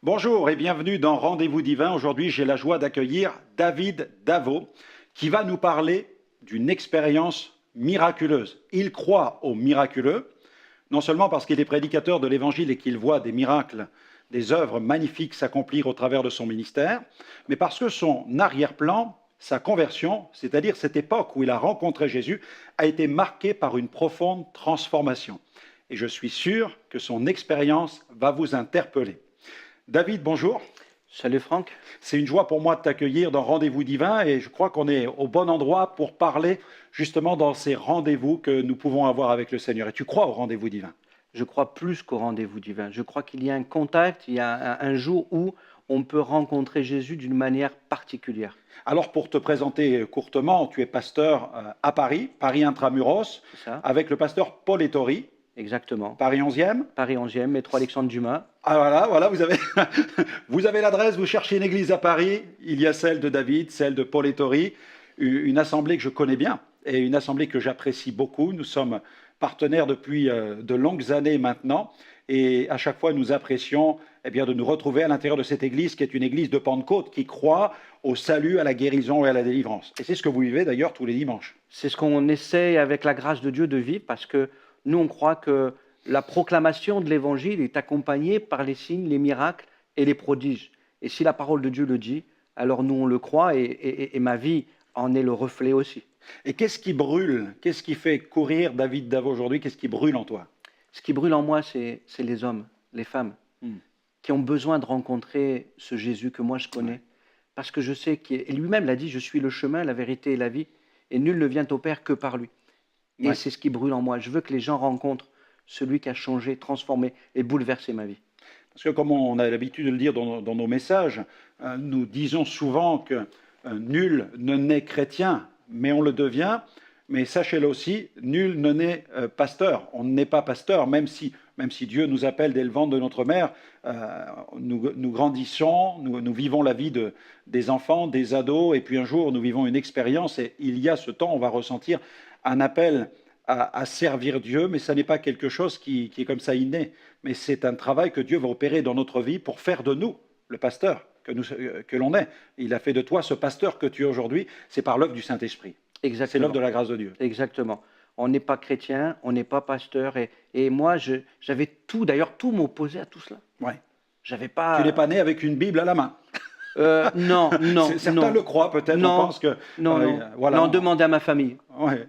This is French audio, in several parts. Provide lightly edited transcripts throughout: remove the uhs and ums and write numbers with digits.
Bonjour et bienvenue dans Rendez-vous divin. Aujourd'hui, j'ai la joie d'accueillir David Davo qui va nous parler d'une expérience miraculeuse. Il croit au miraculeux, non seulement parce qu'il est prédicateur de l'Évangile et qu'il voit des miracles, des œuvres magnifiques s'accomplir au travers de son ministère, mais parce que son arrière-plan, sa conversion, c'est-à-dire cette époque où il a rencontré Jésus, a été marquée par une profonde transformation. Et je suis sûr que son expérience va vous interpeller. David, bonjour. Salut Franck. C'est une joie pour moi de t'accueillir dans Rendez-vous divin et je crois qu'on est au bon endroit pour parler justement dans ces rendez-vous que nous pouvons avoir avec le Seigneur. Et tu crois au rendez-vous divin? Je crois plus qu'au rendez-vous divin. Je crois qu'il y a un contact, il y a un jour où on peut rencontrer Jésus d'une manière particulière. Alors pour te présenter courtement, tu es pasteur à Paris, Paris Intramuros, C'est ça? avec le pasteur Paul Ettori, Exactement. Paris 11e. Paris 11e, métro Alexandre Dumas. Ah voilà, vous avez, vous avez l'adresse, vous cherchez une église à Paris, il y a celle de David, celle de Paul Ettori, une assemblée que je connais bien et une assemblée que j'apprécie beaucoup. Nous sommes partenaires depuis de longues années maintenant et à chaque fois nous apprécions de nous retrouver à l'intérieur de cette église qui est une église de Pentecôte qui croit au salut, à la guérison et à la délivrance. Et c'est ce que vous vivez d'ailleurs tous les dimanches. C'est ce qu'on essaie avec la grâce de Dieu de vivre parce que nous on croit que la proclamation de l'évangile est accompagnée par les signes, les miracles et les prodiges. Et si la parole de Dieu le dit, alors nous on le croit et ma vie en est le reflet aussi. Et qu'est-ce qui brûle? Qu'est-ce qui fait courir David Davo aujourd'hui? Qu'est-ce qui brûle en toi? Ce qui brûle en moi, c'est les hommes, les femmes, qui ont besoin de rencontrer ce Jésus que moi je connais. Parce que je sais qu'il et lui-même l'a dit, je suis le chemin, la vérité et la vie, et nul ne vient au Père que par lui. Et c'est ce qui brûle en moi. Je veux que les gens rencontrent celui qui a changé, transformé et bouleversé ma vie. Parce que comme on a l'habitude de le dire dans nos messages, nous disons souvent que nul ne naît chrétien, mais on le devient. Mais sachez-le aussi, nul ne naît pasteur. On n'est pas pasteur, même si Dieu nous appelle dès le ventre de notre mère. Nous grandissons, nous vivons la vie des enfants, des ados, et puis un jour nous vivons une expérience. Et il y a ce temps, on va ressentir un appel à servir Dieu, mais ça n'est pas quelque chose qui est comme ça inné. Mais c'est un travail que Dieu va opérer dans notre vie pour faire de nous le pasteur que l'on est. Il a fait de toi ce pasteur que tu es aujourd'hui. C'est par l'œuvre du Saint-Esprit. C'est l'œuvre de la grâce de Dieu. Exactement. On n'est pas chrétien, on n'est pas pasteur. Et moi, j'avais tout, d'ailleurs, tout m'opposait à tout cela. Ouais. J'avais pas... Tu n'es pas né avec une Bible à la main. Non. Certains le croient peut-être, on pense que... Voilà. Non, demandez à ma famille. Ouais.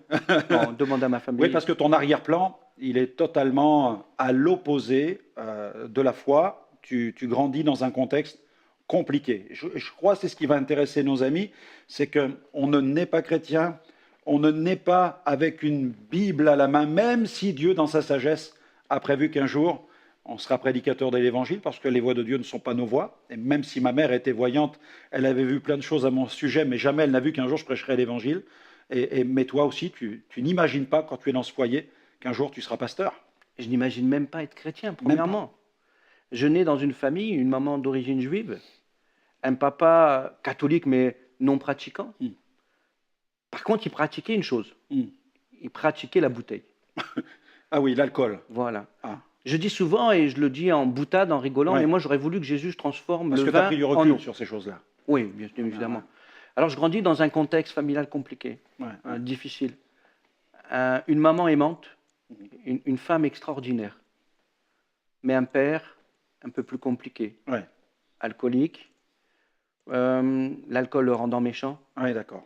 Non, demandez à ma famille. Oui, parce que ton arrière-plan, il est totalement à l'opposé de la foi. Tu grandis dans un contexte compliqué. Je crois que c'est ce qui va intéresser nos amis, c'est qu'on ne naît pas chrétien, on ne naît pas avec une Bible à la main, même si Dieu, dans sa sagesse, a prévu qu'un jour, on sera prédicateur de l'Évangile, parce que les voix de Dieu ne sont pas nos voix. Et même si ma mère était voyante, elle avait vu plein de choses à mon sujet, mais jamais elle n'a vu qu'un jour je prêcherai l'Évangile. Mais toi aussi, tu n'imagines pas, quand tu es dans ce foyer, qu'un jour tu seras pasteur. Je n'imagine même pas être chrétien, premièrement. Je nais dans une famille, une maman d'origine juive, un papa catholique mais non pratiquant. Par contre, il pratiquait une chose. Il pratiquait la bouteille. Ah oui, l'alcool. Voilà. Ah. Je dis souvent, et je le dis en boutade, en rigolant, mais moi j'aurais voulu que Jésus transforme le vin en eau. Parce que tu as pris du recul sur ces choses-là. Oui, bien évidemment. Alors je grandis dans un contexte familial compliqué, difficile. Une maman aimante, une femme extraordinaire, mais un père un peu plus compliqué. Alcoolique, l'alcool le rendant méchant. Oui, d'accord.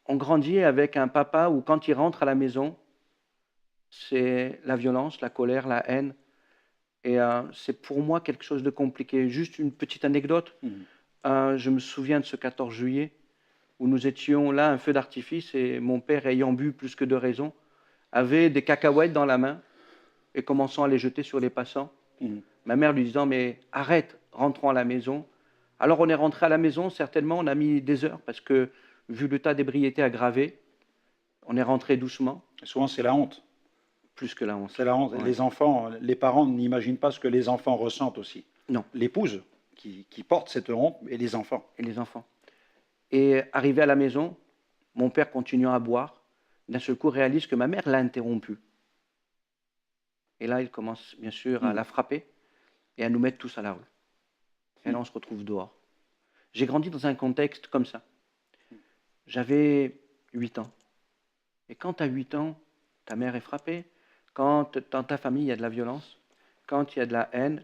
On grandit avec un papa où quand il rentre à la maison, c'est la violence, la colère, la haine. Et c'est pour moi quelque chose de compliqué. Juste une petite anecdote. Je me souviens de ce 14 juillet où nous étions là, un feu d'artifice, et mon père, ayant bu plus que de raison, avait des cacahuètes dans la main et commençant à les jeter sur les passants. Ma mère lui disant « mais arrête, rentrons à la maison ». Alors on est rentré à la maison, certainement on a mis des heures parce que vu le tas d'ébriété aggravé, on est rentré doucement. Et souvent c'est la honte. Plus que la honte. C'est la honte. Les enfants, les parents n'imaginent pas ce que les enfants ressentent aussi. Non. L'épouse qui porte cette honte et les enfants. Et les enfants. Et arrivé à la maison, mon père continuant à boire, d'un seul coup réalise que ma mère l'a interrompu. Et là, il commence bien sûr à la frapper et à nous mettre tous à la rue. Et là, on se retrouve dehors. J'ai grandi dans un contexte comme ça. J'avais 8 ans. Et quand tu as 8 ans, ta mère est frappée. Quand dans ta famille, il y a de la violence, quand il y a de la haine,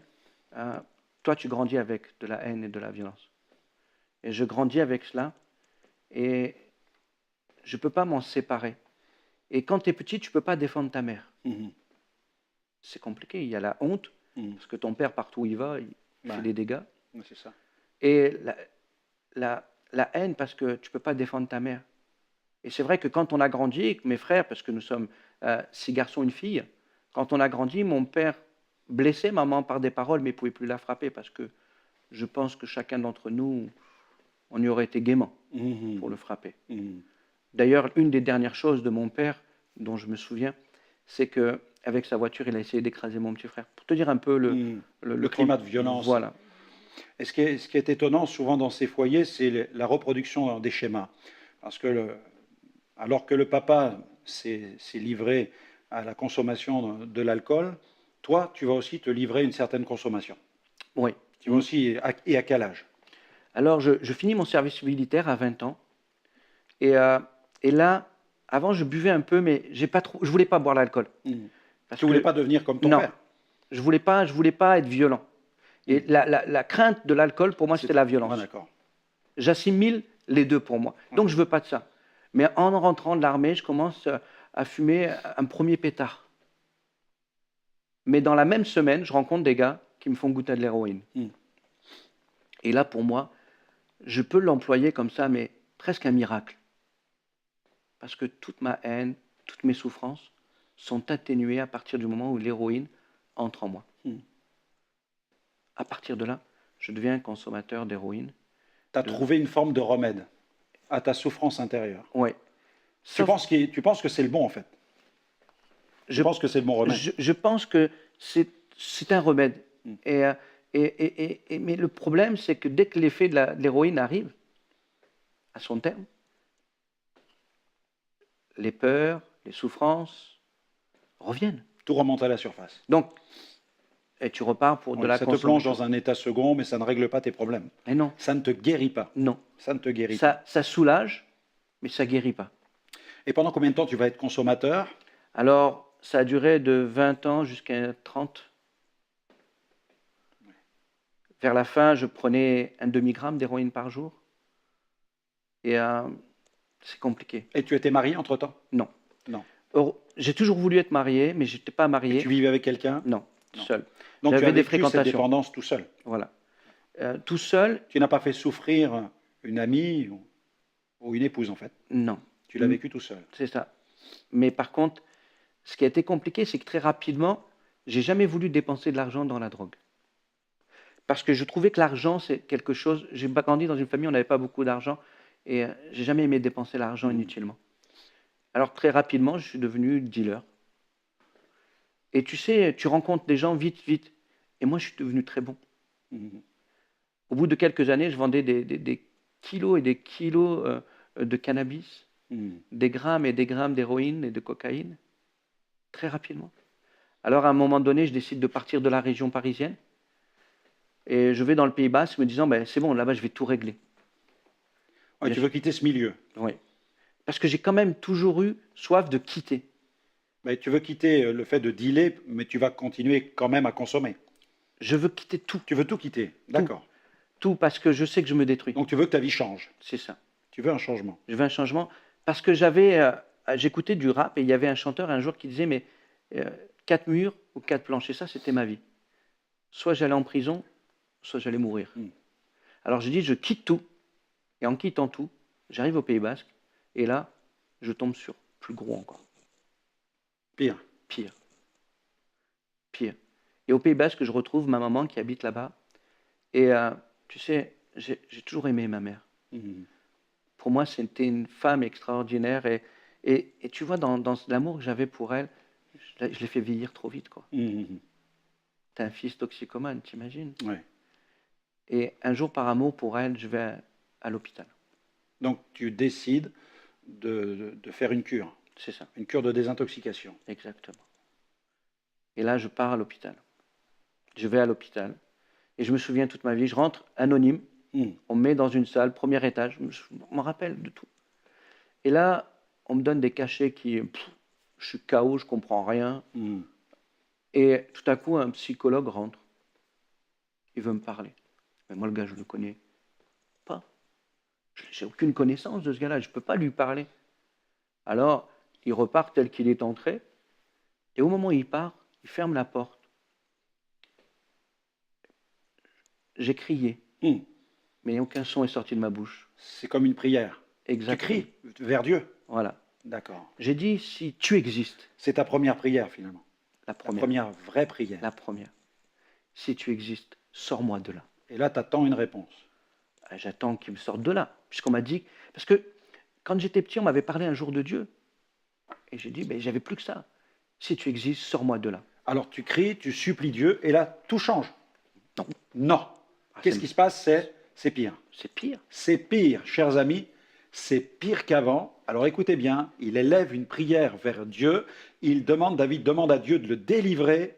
toi, tu grandis avec de la haine et de la violence. Et je grandis avec cela et je ne peux pas m'en séparer. Et quand tu es petit, tu ne peux pas défendre ta mère. Mhm. C'est compliqué. Il y a la honte, Mhm. parce que ton père, partout où il va, il fait Ouais. des dégâts. Ouais, c'est ça. Et la haine, parce que tu ne peux pas défendre ta mère. Et c'est vrai que quand on a grandi, avec mes frères, parce que nous sommes 6 garçons, une fille, quand on a grandi, mon père blessait maman par des paroles, mais il ne pouvait plus la frapper, parce que je pense que chacun d'entre nous, on y aurait été gaiement Mhm. pour le frapper. Mhm. D'ailleurs, une des dernières choses de mon père, dont je me souviens, c'est qu'avec sa voiture, il a essayé d'écraser mon petit frère. Pour te dire un peu Mhm. Le climat de violence. Voilà. Et ce qui est étonnant souvent dans ces foyers, c'est la reproduction des schémas. Parce que alors que le papa s'est livré à la consommation de l'alcool, toi, tu vas aussi te livrer à une certaine consommation. Oui. Tu vas aussi, et à quel âge? Alors, je finis mon service militaire à 20 ans. Et là, avant, je buvais un peu, mais je ne voulais pas boire l'alcool. Mhm. Parce Tu voulais que, pas devenir comme ton non, père? je ne voulais pas être violent. Et la crainte de l'alcool, pour moi, c'était la Ouais, violence. d'accord. J'assimile les deux pour moi. Donc, je ne veux pas de ça. Mais en rentrant de l'armée, je commence à fumer un premier pétard. Mais dans la même semaine, je rencontre des gars qui me font goûter de l'héroïne. Mm. Et là, pour moi, je peux l'employer comme ça, mais presque un miracle. Parce que toute ma haine, toutes mes souffrances sont atténuées à partir du moment où l'héroïne entre en moi. Mm. À partir de là, je deviens un consommateur d'héroïne. Tu as trouvé une forme de remède à ta souffrance intérieure. Oui. Tu penses que c'est le bon, en fait? Je pense que c'est le bon remède. Je pense que c'est un remède. Mm. Mais le problème, c'est que dès que l'effet de l'héroïne arrive à son terme, les peurs, les souffrances reviennent. Tout remonte à la surface. Donc, et tu repars pour de Oui, la ça te plonge consommation. dans un état second, mais ça ne règle pas tes problèmes. Et non, Ça ne te guérit pas. non. Ça ne te guérit pas. Ça soulage, mais ça guérit pas. Et pendant combien de temps tu vas être consommateur? Alors, ça a duré de 20 ans jusqu'à 30. Vers la fin, je prenais un demi-gramme d'héroïne par jour. Et c'est compliqué. Et tu étais marié entre-temps? Non. Non. J'ai toujours voulu être marié, mais je n'étais pas marié. Et tu vivais avec quelqu'un? Non, Non. seul. Donc tu J'avais as des vécu cette fréquentations. dépendance tout seul. Voilà. Tout seul, Tu n'as pas fait souffrir une amie ou une épouse, en fait. non. Tu l'as vécu tout seul. C'est ça. Mais par contre, ce qui a été compliqué, c'est que très rapidement, j'ai jamais voulu dépenser de l'argent dans la drogue. Parce que je trouvais que l'argent, c'est quelque chose. J'ai grandi dans une famille où on n'avait pas beaucoup d'argent et j'ai jamais aimé dépenser l'argent inutilement. Alors très rapidement, je suis devenu dealer. Et tu sais, tu rencontres des gens vite. Et moi, je suis devenu très bon. Mhm. Au bout de quelques années, je vendais des kilos et des kilos de cannabis, Mhm. des grammes et des grammes d'héroïne et de cocaïne, très rapidement. Alors à un moment donné, je décide de partir de la région parisienne et je vais dans le Pays Basque me disant, ben, c'est bon, là-bas, je vais tout régler. Ouais, Bien tu sûr. veux quitter ce milieu. Oui. Parce que j'ai quand même toujours eu soif de quitter. Mais tu veux quitter le fait de dealer, mais tu vas continuer quand même à consommer. Je veux quitter tout. Tu veux tout quitter. D'accord. Tout parce que je sais que je me détruis. Donc tu veux que ta vie change. C'est ça. Tu veux un changement. Je veux un changement parce que j'écoutais du rap et il y avait un chanteur un jour qui disait, mais 4 murs ou 4 planches, et ça, c'était ma vie. Soit j'allais en prison, soit j'allais mourir. Alors j'ai dit, je quitte tout. Et en quittant tout, j'arrive au Pays Basque. Et là, je tombe sur plus gros encore. Pire. Pire. Et au Pays Basque, je retrouve ma maman qui habite là-bas. Et tu sais, j'ai toujours aimé ma mère. Mhm. Pour moi, c'était une femme extraordinaire. Et tu vois, dans l'amour que j'avais pour elle, je l'ai fait vieillir trop vite, quoi. Mhm. T'as un fils toxicomane, t'imagines? Ouais. Et un jour, par amour pour elle, je vais à l'hôpital. Donc tu décides de faire une cure. C'est ça, Une cure de désintoxication. exactement. Et là, je pars à l'hôpital. Je vais à l'hôpital. Et je me souviens toute ma vie, je rentre anonyme, Mm. on me met dans une salle, premier étage, je me rappelle de tout. Et là, on me donne des cachets je suis KO, je comprends rien. Mm. Et tout à coup, un psychologue rentre. Il veut me parler. Mais moi, le gars, je le connais pas. J'ai aucune connaissance de ce gars-là, je ne peux pas lui parler. Alors, il repart tel qu'il est entré. Et au moment où il part, il ferme la porte. J'ai crié, Mm. mais aucun son est sorti de ma bouche. C'est comme une prière. Tu Exactement. cries vers Dieu. Voilà. D'accord. J'ai dit, si tu existes, C'est ta première prière finalement. la La première, première vraie prière. la première, si tu existes, sors-moi de là. Et là, tu attends une réponse. Ah, j'attends qu'il me sorte de là, puisqu'on m'a dit, parce que quand j'étais petit, on m'avait parlé un jour de Dieu. Et j'ai dit, j'avais plus que ça. Si tu existes, sors-moi de là. Alors tu cries, tu supplies Dieu, et là, tout change. Non. Non. Qu'est-ce qui se passe? C'est pire. C'est pire. C'est pire, chers amis, c'est pire qu'avant. Alors écoutez bien, il élève une prière vers Dieu, David demande à Dieu de le délivrer,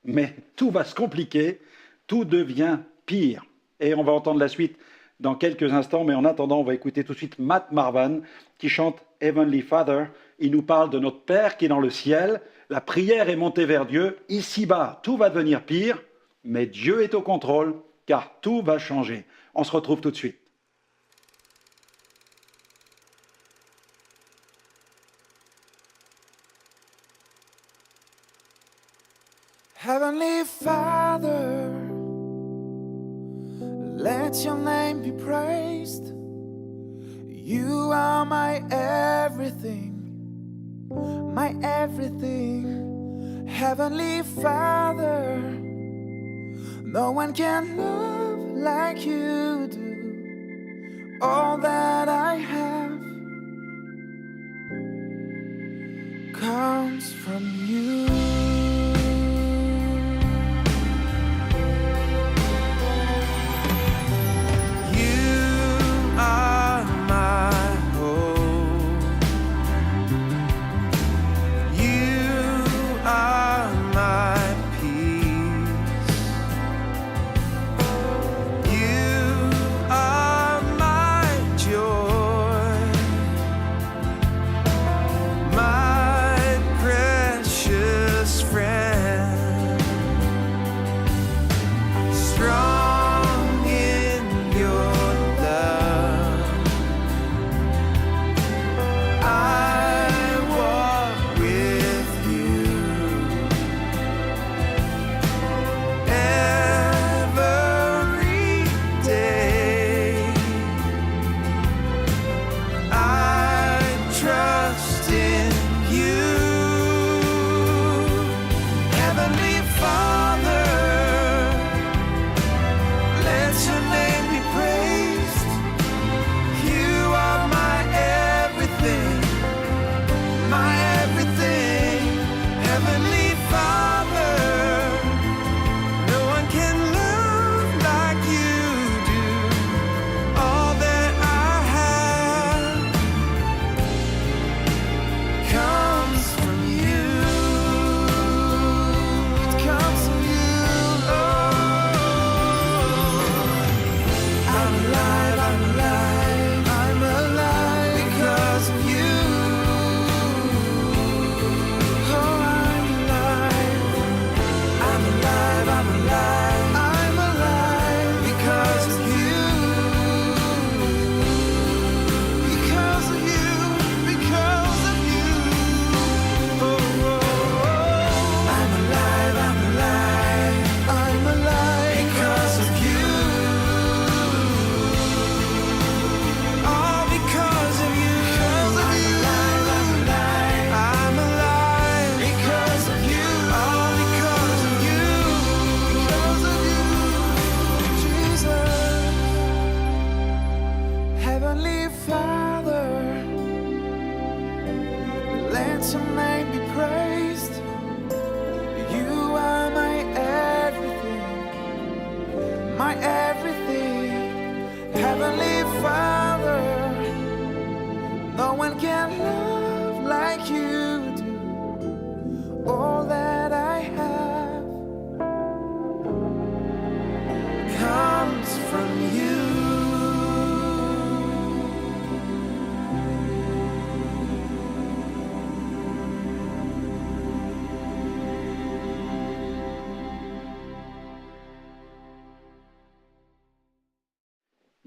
mais tout va se compliquer, tout devient pire. Et on va entendre la suite dans quelques instants, mais en attendant, on va écouter tout de suite Matt Marvan qui chante Heavenly Father. Il nous parle de notre Père qui est dans le ciel. La prière est montée vers Dieu. Ici-bas, tout va devenir pire, mais Dieu est au contrôle, car tout va changer. On se retrouve tout de suite. Heavenly Father, let your name be praised. You are my everything, my everything. Heavenly Father, no one can love like you do. All that I have comes from you.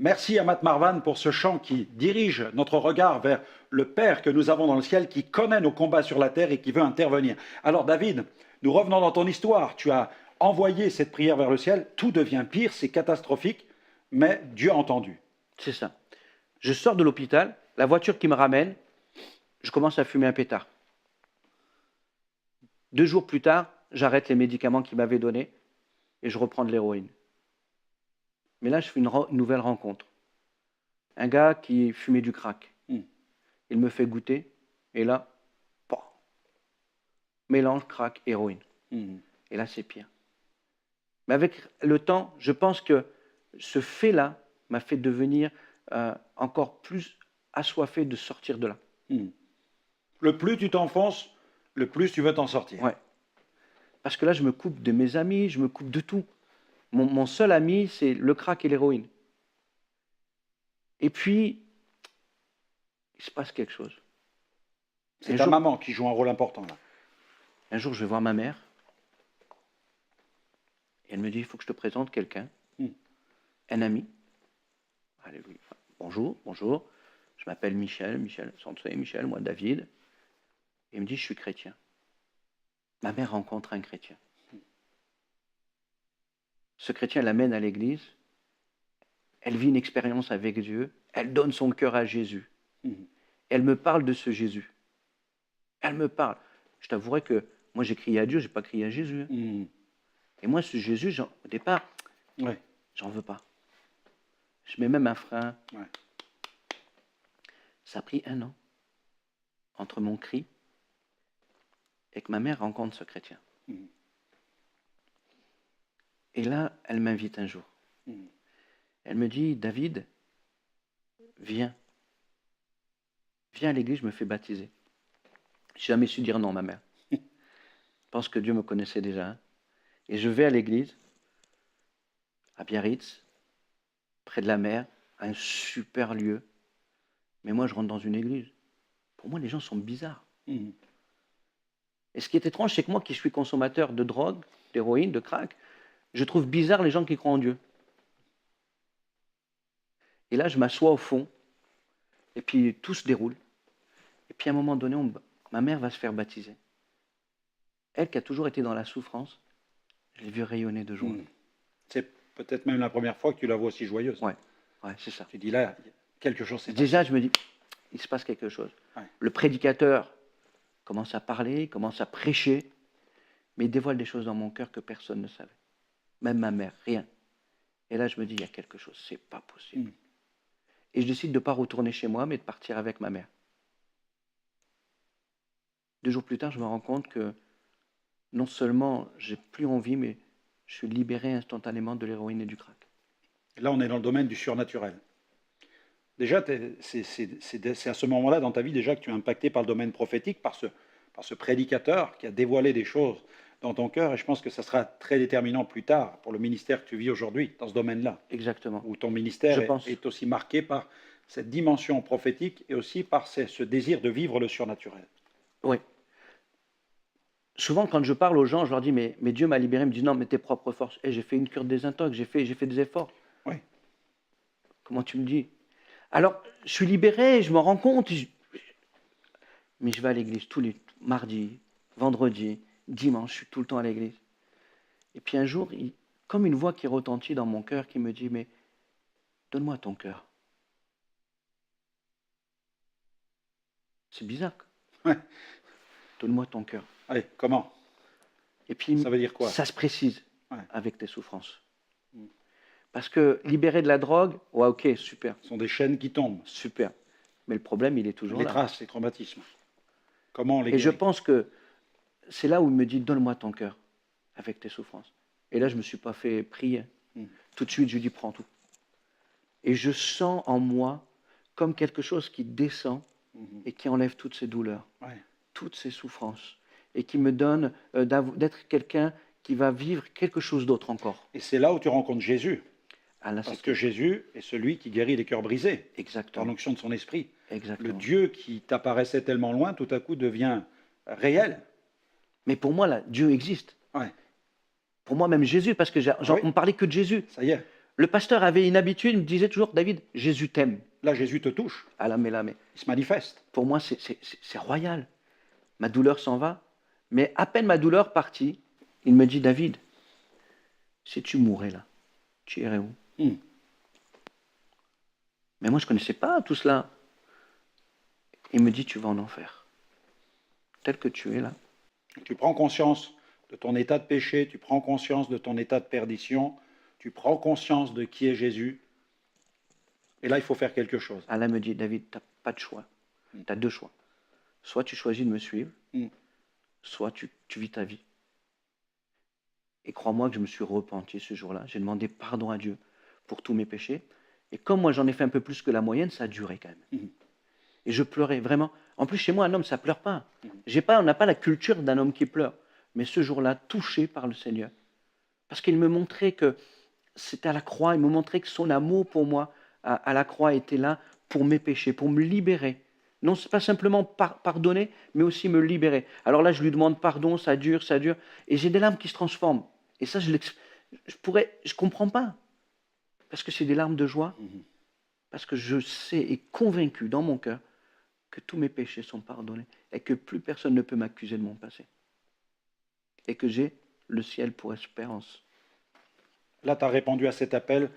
Merci à Matt Marvan pour ce chant qui dirige notre regard vers le Père que nous avons dans le ciel, qui connaît nos combats sur la terre et qui veut intervenir. Alors David, nous revenons dans ton histoire. Tu as envoyé cette prière vers le ciel, tout devient pire, c'est catastrophique, mais Dieu a entendu. C'est ça. Je sors de l'hôpital, la voiture qui me ramène, je commence à fumer un pétard. 2 jours plus tard, j'arrête les médicaments qu'il m'avait donnés et je reprends de l'héroïne. Mais là, je fais une nouvelle rencontre. Un gars qui fumait du crack. Il me fait goûter et là, mélange crack, héroïne. Et là, c'est pire. Mais avec le temps, je pense que ce fait-là m'a fait devenir encore plus assoiffé de sortir de là. Le plus tu t'enfonces, le plus tu veux t'en sortir. Ouais. Parce que là, je me coupe de mes amis, je me coupe de tout. Mon seul ami, c'est le crack et l'héroïne. Et puis, il se passe quelque chose. C'est ta maman qui joue un rôle important là. Un jour, je vais voir ma mère. Et elle me dit, il faut que je te présente quelqu'un. Un ami. Alléluia. Bonjour, bonjour. Je m'appelle Michel, Michel, moi David. Et il me dit, je suis chrétien. Ma mère rencontre un chrétien. Ce chrétien l'amène à l'église. Elle vit une expérience avec Dieu. Elle donne son cœur à Jésus. Elle me parle de ce Jésus. Elle me parle. Je t'avouerai que moi, j'ai crié à Dieu, je n'ai pas crié à Jésus. Et moi, ce Jésus, au départ, j'en veux pas. Je mets même un frein. Ça a pris 1 an entre mon cri et que ma mère rencontre ce chrétien. Et là, elle m'invite un jour. Elle me dit, David, viens. Viens à l'église, je me fais baptiser. Je n'ai jamais su dire non, ma mère. Je pense que Dieu me connaissait déjà. Hein. Et je vais à l'église, à Biarritz, près de la mer, un super lieu. Mais moi, je rentre dans une église. Pour moi, les gens sont bizarres. Et ce qui est étrange, c'est que moi, qui suis consommateur de drogue, d'héroïne, de crack, je trouve bizarre les gens qui croient en Dieu. Et là, je m'assois au fond, et puis tout se déroule. Et puis à un moment donné, ma mère va se faire baptiser. Elle qui a toujours été dans la souffrance, je l'ai vue rayonner de joie. C'est peut-être même la première fois que tu la vois aussi joyeuse. Ouais, c'est ça. Tu dis là, quelque chose s'est passé. Déjà, je me dis, il se passe quelque chose. Le prédicateur commence à parler, commence à prêcher, mais il dévoile des choses dans mon cœur que personne ne savait. Même ma mère, rien. Et là, je me dis, il y a quelque chose, c'est pas possible. Et je décide de ne pas retourner chez moi, mais de partir avec ma mère. 2 jours plus tard, je me rends compte que non seulement j'ai plus envie, mais je suis libéré instantanément de l'héroïne et du crack. Là, on est dans le domaine du surnaturel. Déjà, c'est à ce moment-là dans ta vie déjà que tu es impacté par le domaine prophétique, par ce prédicateur qui a dévoilé des choses dans ton cœur. Et je pense que ça sera très déterminant plus tard pour le ministère que tu vis aujourd'hui, dans ce domaine-là. Exactement. Où ton ministère est aussi marqué par cette dimension prophétique et aussi par ce désir de vivre le surnaturel. Oui. Souvent, quand je parle aux gens, je leur dis, mais Dieu m'a libéré. Ils me disent, non, mais tes propres forces. Et j'ai fait une cure de désintox, j'ai fait des efforts. Oui. Comment tu me dis? Alors, je suis libéré, je me rends compte. Mais je vais à l'église tous les mardis, vendredis, dimanche, je suis tout le temps à l'église. Et puis un jour, comme une voix qui retentit dans mon cœur, qui me dit, mais donne-moi ton cœur. C'est bizarre. Ouais. Donne-moi ton cœur. Allez, comment? Et puis, ça veut dire quoi? Ça se précise avec tes souffrances. Mm. Parce que libérer de la drogue, ouais, ok, super. Ce sont des chaînes qui tombent. Super. Mais le problème, il est toujours les là. Les traces, les traumatismes. Comment on les Et guérit? je pense que c'est là où il me dit, donne-moi ton cœur avec tes souffrances. Et là, je ne me suis pas fait prier. Tout de suite, je lui dis, prends tout. Et je sens en moi comme quelque chose qui descend et qui enlève toutes ces douleurs, toutes ces souffrances, et qui me donne d'être quelqu'un qui va vivre quelque chose d'autre encore. Et c'est là où tu rencontres Jésus. Ah, là, parce que Jésus est celui qui guérit les cœurs brisés. Exactement. Par l'onction de son esprit. Exactement. Le Dieu qui t'apparaissait tellement loin, tout à coup devient réel. Mais pour moi, là, Dieu existe. Ouais. Pour moi, même Jésus, parce que on parlait que de Jésus. Ça y est. Le pasteur avait une habitude, il me disait toujours, David, Jésus t'aime. Là, Jésus te touche, Ah là, mais il se manifeste. pour moi, c'est royal. Ma douleur s'en va. Mais à peine ma douleur partie, il me dit, David, si tu mourais là, tu irais où? Hmm. Mais moi, je ne connaissais pas tout cela. Il me dit, tu vas en enfer. Tel que tu es là. Tu prends conscience de ton état de péché, tu prends conscience de ton état de perdition, tu prends conscience de qui est Jésus. Et là, il faut faire quelque chose. Allah me dit, David, tu n'as pas de choix. Tu as deux choix. Soit tu choisis de me suivre, Mm. soit tu vis ta vie. Et crois-moi que je me suis repenti ce jour-là. J'ai demandé pardon à Dieu pour tous mes péchés. Et comme moi, j'en ai fait un peu plus que la moyenne, ça a duré quand même. Mm. Et je pleurais vraiment. En plus, chez moi, un homme, ça ne pleure pas. Mm. On n'a pas la culture d'un homme qui pleure. Mais ce jour-là, touché par le Seigneur, parce qu'il me montrait que c'était à la croix, il me montrait que son amour pour moi à la croix était là pour mes péchés, pour me libérer. Non, c'est pas simplement pardonner, mais aussi me libérer. Alors là, je lui demande pardon, ça dure, et j'ai des larmes qui se transforment. Et ça, je comprends pas, parce que c'est des larmes de joie, parce que je sais et convaincu dans mon cœur que tous mes péchés sont pardonnés et que plus personne ne peut m'accuser de mon passé, et que j'ai le ciel pour espérance. Là, tu as répondu à cet appel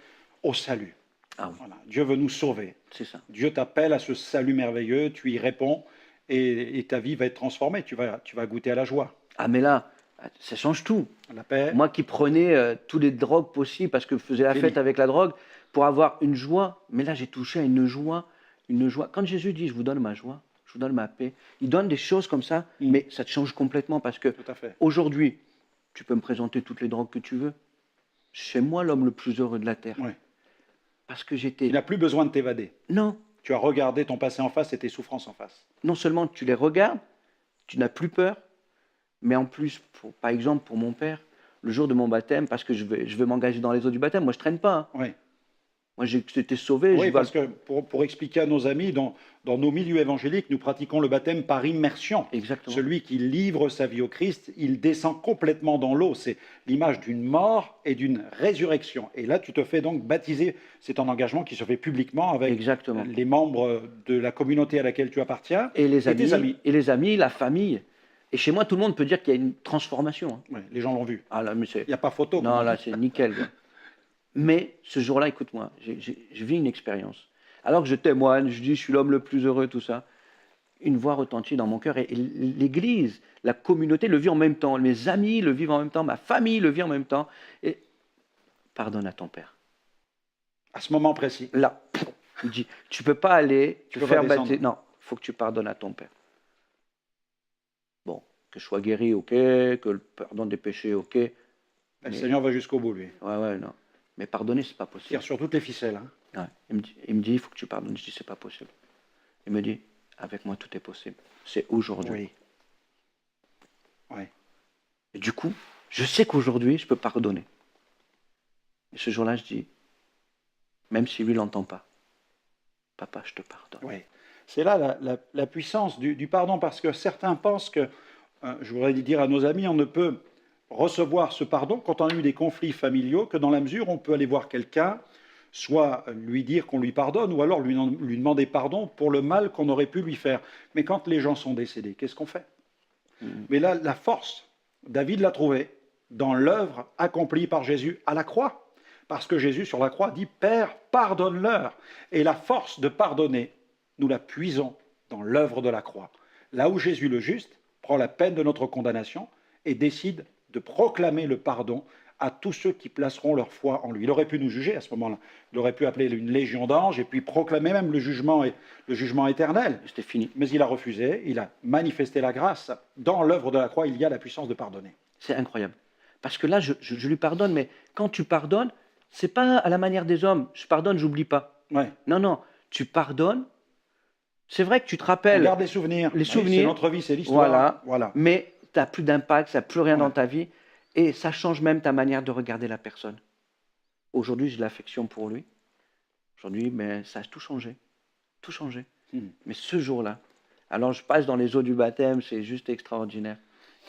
au salut. Ah oui, Voilà. Dieu veut nous sauver. c'est ça. Dieu t'appelle à ce salut merveilleux, tu y réponds et ta vie va être transformée. Tu vas goûter à la joie, Ah mais là, ça change tout. à la paix. Moi qui prenais tous les drogues possibles parce que je faisais la Fini. fête avec la drogue pour avoir une joie, mais là j'ai touché à une joie. Quand Jésus dit je vous donne ma joie, je vous donne ma paix, il donne des choses comme ça, mais ça te change complètement parce que Tout à fait. aujourd'hui, tu peux me présenter toutes les drogues que tu veux. C'est moi l'homme le plus heureux de la terre. Ouais. Parce que Tu j'étais... n'as plus besoin de t'évader. Non, Tu as regardé ton passé en face et tes souffrances en face. non seulement tu les regardes, tu n'as plus peur, mais en plus, par exemple, pour mon père, le jour de mon baptême, parce que je vais m'engager dans les eaux du baptême, moi je traîne pas. Hein. Oui, Moi j'ai été sauvé. oui je parce que pour expliquer à nos amis, dans nos milieux évangéliques, nous pratiquons le baptême par immersion. Exactement. Celui qui livre sa vie au Christ, il descend complètement dans l'eau. C'est l'image d'une mort et d'une résurrection. Et là, tu te fais donc baptiser. C'est un engagement qui se fait publiquement avec Exactement. les membres de la communauté à laquelle tu appartiens Et les tes amis. et les amis, la famille. Et chez moi, tout le monde peut dire qu'il y a une transformation. Hein. Ouais, les gens l'ont vu. Ah là, mais c'est... Il n'y a pas photo. Non, là, c'est nickel. Gars. Mais ce jour-là, écoute-moi, je vis une expérience. Alors que je témoigne, je dis, je suis l'homme le plus heureux, tout ça. Une voix retentit dans mon cœur et l'Église, la communauté le vit en même temps. Mes amis le vivent en même temps, ma famille le vit en même temps. Et pardonne à ton père. À ce moment précis. Là, il dit, tu peux pas aller Tu te peux pas faire descendre. baptiser. Non, il faut que tu pardonnes à ton père. Bon, que je sois guéri, ok, que le pardon des péchés, ok. Le Seigneur va jusqu'au bout, lui. Ouais, non. Mais pardonner, c'est pas possible. Tire sur toutes les ficelles. Hein. Ouais. Il me dit, il faut que tu pardonnes. Je dis, c'est pas possible. Il me dit, avec moi, tout est possible. C'est aujourd'hui. Oui. Et du coup, je sais qu'aujourd'hui, je peux pardonner. Et ce jour-là, je dis, même si lui ne l'entend pas, papa, je te pardonne. Oui. C'est là la puissance du pardon, parce que certains pensent que, je voudrais dire à nos amis, on ne peut recevoir ce pardon quand on a eu des conflits familiaux, que dans la mesure où on peut aller voir quelqu'un, soit lui dire qu'on lui pardonne, ou alors lui demander pardon pour le mal qu'on aurait pu lui faire. Mais quand les gens sont décédés, qu'est-ce qu'on fait? Mais là, la force, David l'a trouvée dans l'œuvre accomplie par Jésus à la croix. Parce que Jésus, sur la croix, dit « Père, pardonne-leur ». Et la force de pardonner, nous la puisons dans l'œuvre de la croix. Là où Jésus le juste prend la peine de notre condamnation et décide de proclamer le pardon à tous ceux qui placeront leur foi en lui. Il aurait pu nous juger à ce moment-là. Il aurait pu appeler une légion d'anges et puis proclamer même le jugement éternel. C'était fini. Mais il a refusé, il a manifesté la grâce. Dans l'œuvre de la croix, il y a la puissance de pardonner. C'est incroyable. Parce que là, je lui pardonne, mais quand tu pardonnes, c'est pas à la manière des hommes. Je pardonne, j'oublie pas. Ouais. Non, tu pardonnes. C'est vrai que tu te rappelles. On garde les souvenirs. Les Oui, souvenirs. c'est notre vie, c'est l'histoire. Voilà. Mais tu n'as plus d'impact, ça n'a plus rien Ouais. dans ta vie. Et ça change même ta manière de regarder la personne. Aujourd'hui, j'ai de l'affection pour lui. Aujourd'hui, mais ça a tout changé. Tout changé. Mais ce jour-là, alors je passe dans les eaux du baptême, c'est juste extraordinaire.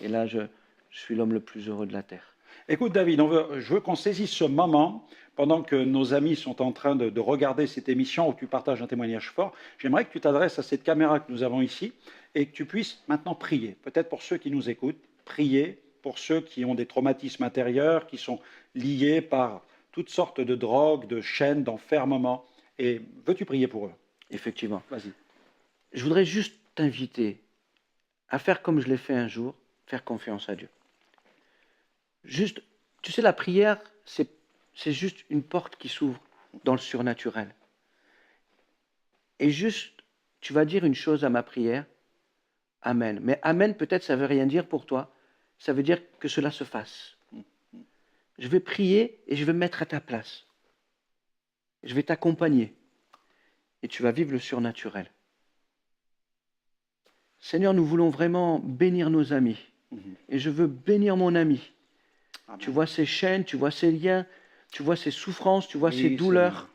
Et là, je suis l'homme le plus heureux de la terre. Écoute David, je veux qu'on saisisse ce moment pendant que nos amis sont en train de regarder cette émission où tu partages un témoignage fort. J'aimerais que tu t'adresses à cette caméra que nous avons ici et que tu puisses maintenant prier. Peut-être pour ceux qui nous écoutent, prier pour ceux qui ont des traumatismes intérieurs, qui sont liés par toutes sortes de drogues, de chaînes, d'enfermement. Et veux-tu prier pour eux? Effectivement. Vas-y. Je voudrais juste t'inviter à faire comme je l'ai fait un jour, faire confiance à Dieu. Juste, tu sais, la prière, c'est juste une porte qui s'ouvre dans le surnaturel. Et juste, tu vas dire une chose à ma prière, Amen. Mais Amen, peut-être, ça ne veut rien dire pour toi. Ça veut dire que cela se fasse. Je vais prier et je vais me mettre à ta place. Je vais t'accompagner. Et tu vas vivre le surnaturel. Seigneur, nous voulons vraiment bénir nos amis. Et je veux bénir mon ami. Amen. Tu vois ses chaînes, tu vois ses liens, tu vois ses souffrances, tu vois Oui, ses douleurs. Seigneur.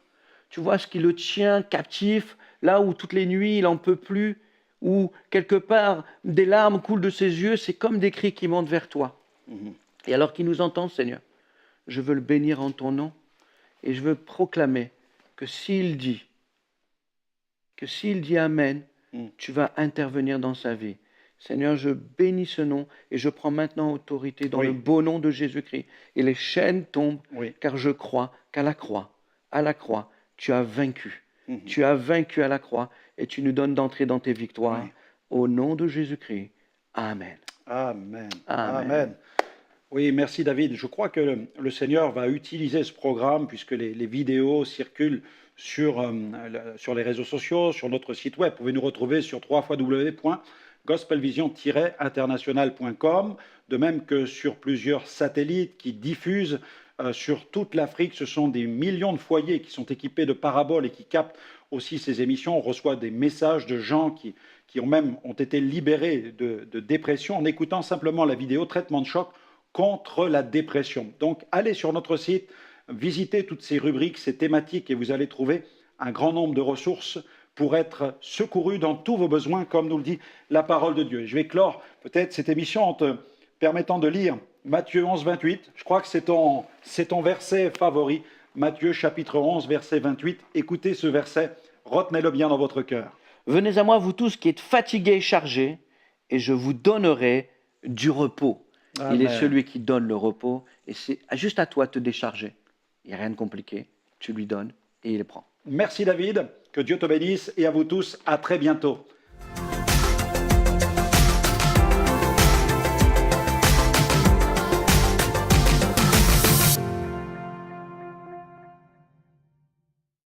Tu vois ce qui le tient captif, là où toutes les nuits il n'en peut plus, où quelque part des larmes coulent de ses yeux, c'est comme des cris qui montent vers toi. Mhm. Et alors qu'il nous entend, Seigneur, je veux le bénir en ton nom et je veux proclamer que s'il dit Amen, tu vas intervenir dans sa vie. Seigneur, je bénis ce nom et je prends maintenant autorité dans Oui. le beau nom de Jésus-Christ. Et les chaînes tombent, Oui. car je crois qu'à la croix, tu as vaincu. Mhm. Tu as vaincu à la croix et tu nous donnes d'entrer dans tes victoires. Oui. Au nom de Jésus-Christ. Amen. Amen. Amen. Amen. Oui, merci David. Je crois que le Seigneur va utiliser ce programme puisque les vidéos circulent sur les réseaux sociaux, sur notre site web. Vous pouvez nous retrouver sur www.gospelvision-international.com, de même que sur plusieurs satellites qui diffusent sur toute l'Afrique. Ce sont des millions de foyers qui sont équipés de paraboles et qui captent aussi ces émissions. On reçoit des messages de gens qui ont été libérés de dépression en écoutant simplement la vidéo Traitement de choc contre la dépression. Donc, allez sur notre site, visitez toutes ces rubriques, ces thématiques et vous allez trouver un grand nombre de ressources pour être secourus dans tous vos besoins, comme nous le dit la parole de Dieu. Et je vais clore peut-être cette émission en te permettant de lire Matthieu 11, 28. Je crois que c'est ton verset favori, Matthieu chapitre 11, verset 28. Écoutez ce verset, retenez-le bien dans votre cœur. Venez à moi, vous tous qui êtes fatigués et chargés, et je vous donnerai du repos. Amen. Il est celui qui donne le repos, et c'est juste à toi de te décharger. Il n'y a rien de compliqué. Tu lui donnes et il le prend. Merci David, que Dieu te bénisse et à vous tous, à très bientôt.